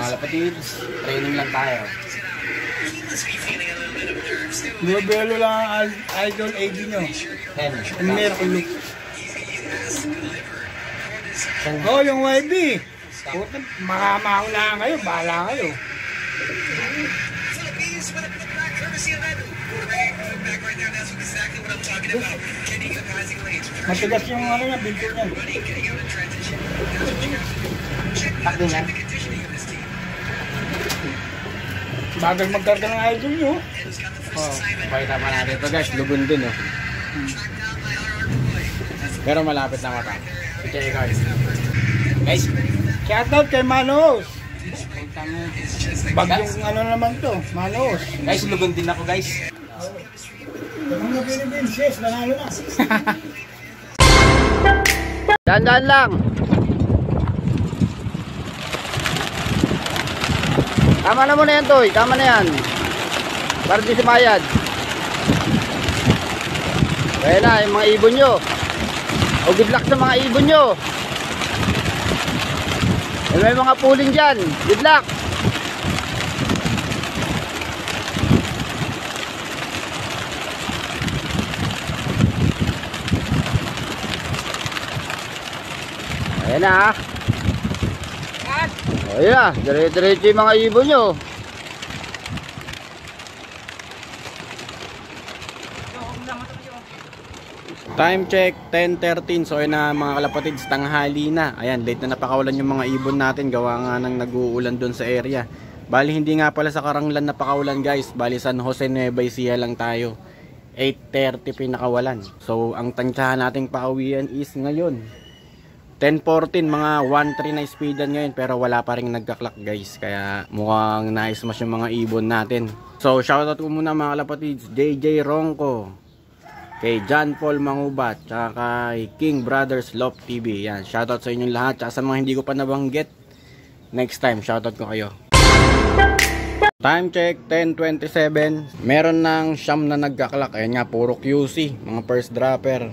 mga kapatids, training lang tayo. Belo lang ang idol AD nyo. Ang meron look. Oh, yung YB. Makamahulaan kayo, bahala kayo. Matigas yung ano niya, binto niya. Takbo niya. Bagal magkarga ng idol nyo. Oh, pakita pa natin ito guys, lugon din oh. Pero malapit na mata. Okay guys. Guys, Shoutout kay Manos. Bagyong ano naman to, Manos. guys, lugon din ako guys. Mga Philippines, nanalo na. Dandan lang. Tama na muna yan, Toy. Tama na yan. Para di sumayad. Kaya na, yung mga ibon nyo. O good luck sa mga ibon nyo. May mga pooling dyan. Good luck. Ayan na ha. Ayan na, dire-diretso yung mga ibon nyo. Time check, 10:13. So ayun na mga kalapatids, tanghali na. Ayan, late na napakawalan yung mga ibon natin. Gawa nga nang nag-uulan doon sa area. Bali hindi nga pala sa Karanglan napakawalan guys. Bali San Jose Nueva Ecija lang tayo. 8:30 pinakawalan. So ang tansyahan nating pauwian is ngayon 10:14, mga 1-3 na speedan ngayon. Pero wala pa rin nagka-clock guys. Kaya mukhang na-smash yung mga ibon natin. So shoutout ko muna mga kalapatids, JJ Ronco, kay John Paul Mangubat, tsaka kay King Brothers Love TV. Yan, shoutout sa inyong lahat. Tsaka sa mga hindi ko pa nabanggit, next time shoutout ko kayo. Time check, 10:27. Meron ng siyam na nagkaklak. Ayan nga, puro QC, mga first dropper.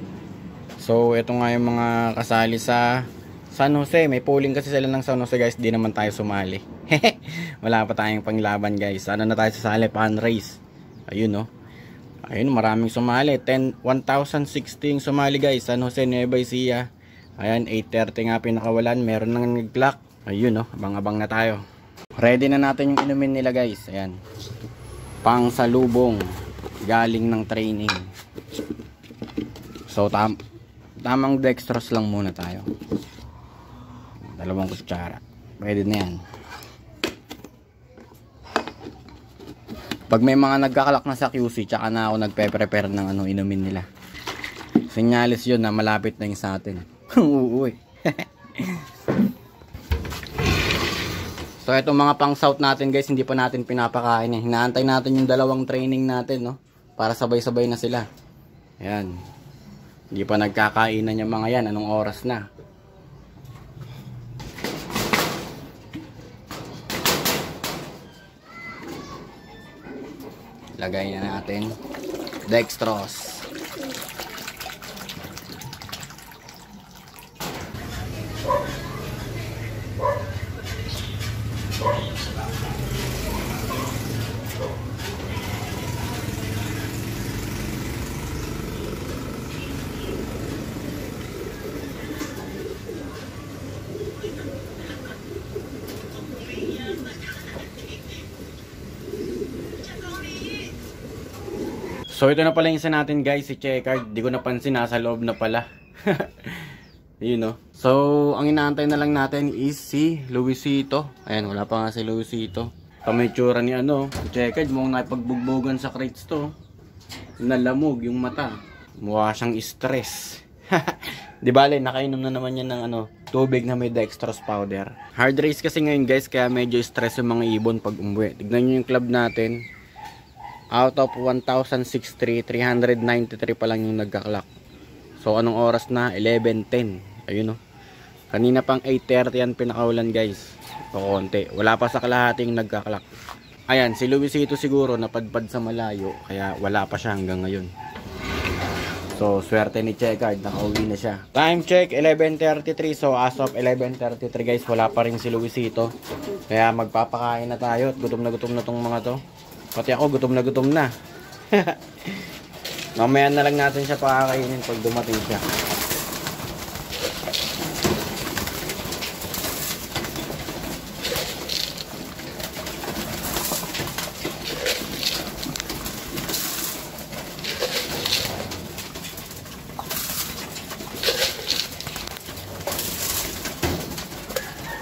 So ito nga yung mga kasali sa San Jose. May polling kasi sila ng San Jose guys. Di naman tayo sumali. Wala pa tayong panglaban guys. Ano na tayo sasali? Pan race. Ayun no. Ayun, maraming sumali. 1,060 sumali guys. San Jose Nueva Ecija. Ayan, 8:30 nga pinakawalan. Meron nang nag-clock. Ayun no, abang-abang na tayo. Ready na natin yung inumin nila guys. Ayan, pang salubong galing ng training. So tamang dextrose lang muna tayo. 2 kutsara. Ready na yan. Pag may mga nagkakalak na sa QC, tsaka na ako nagpe-prepare ng ano inumin nila. Senyalis yun na malapit na yung sa atin. Uuwi. So itong mga pang south natin guys, hindi pa natin pinapakain eh. Hinaantay natin yung 2 training natin, no? Para sabay-sabay na sila. Ayan. Hindi pa nagkakainan yung mga yan. Anong oras na? Lagay na natin dextrose. So ito na pala yung isa natin guys, si Checard. Di ko napansin, nasa loob na pala. Yun no. So ang inaantay na lang natin is si Luisito. Ayan, wala pa nga si Luisito. Kamitsura ni ano, Checard, mukhang naipagbugbuggan sa crates to. Nalamog yung mata. Mukha siyang stress. Di bale, nakainom na naman yan ng ano, tubig na may dextrose powder. Hard race kasi ngayon guys, kaya medyo stress yung mga ibon pag umuwi. Tignan nyo yung club natin. Out of 1,063, 393 pa lang yung nagka-clock. So anong oras na? 11:10. Ayun no. Kanina pang 8:30 yan pinakaulan guys. Konti. Wala pa sa kalahating nagka-clock. Ayan, si Luisito siguro napadpad sa malayo, kaya wala pa siya hanggang ngayon. So So, swerte ni Checard, nakauwi na siya. Time check, 11:33. So, as of 11:33 guys, wala pa rin si Luisito. Kaya magpapakain na tayo at gutom na tong mga to. Pati ako, gutom na. Mamaya na lang natin siya pakakainin pag dumating siya.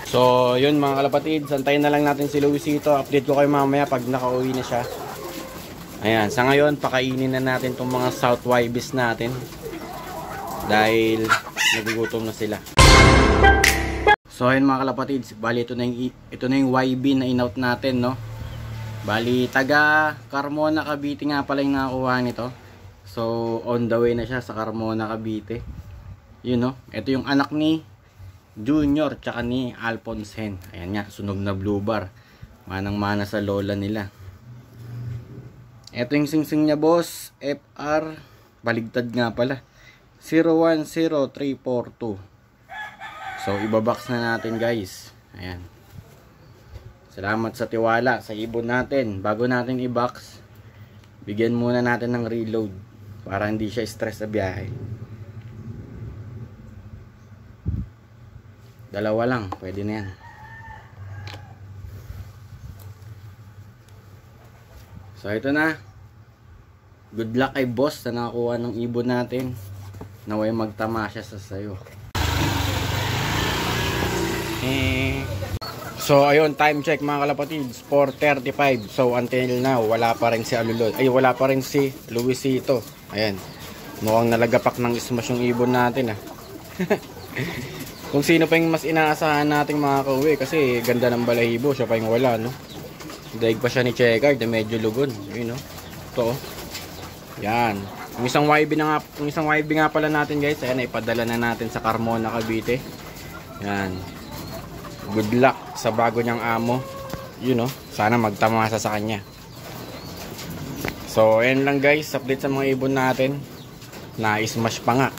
So, yun mga kalapatids, antayin na lang natin si Luisito. Update ko kayo mamaya pag nakauwi na siya. Ayan, sa ngayon, pakainin na natin itong mga South YBs natin. Dahil nagugutom na sila. So, ayun mga kalapatids, bali ito na yung YB na in-out natin, no? Bali, taga Carmona, Cavite nga pala yung nakakuha nito. So, on the way na siya sa Carmona, Cavite. Yun, no? Ito yung anak ni Junior tsaka ni Alphonse Hen. Ayan nga, sunog na blue bar. Manang-mana sa lola nila. Ito yung singsing niya boss, FR, baligtad nga pala, 010342. So ibabox na natin guys. Ayan. Salamat sa tiwala sa ibon natin. Bago natin i-box, bigyan muna natin ng reload para hindi siya stress sa biyahe. Dalawa lang, pwede na yan. So ito na. Good luck kay boss na nakakuha ng ibon natin. Naway magtama siya sa sayo. So ayun, time check mga kalapatids, 4:35. So until now, wala pa rin si Alulod. Ay, wala pa rin si Luisito. Ayan. Mukhang nalagapak ng smash yung ibon natin ah. Kung sino pa yung mas inaasahan nating mga kauwi, kasi ganda ng balahibo, siya pa yung wala, no? Daig pa siya ni Checard, medyo lugon, yun, no? Ito, yan. Yung isang YB nga pala natin guys, ayan, ipadala na natin sa Carmona, Cavite. Yan. Good luck sa bago niyang amo. Yun, no? Sana magtamasa sa kanya. So, ayan lang guys, update sa mga ibon natin. Na-smash pa nga.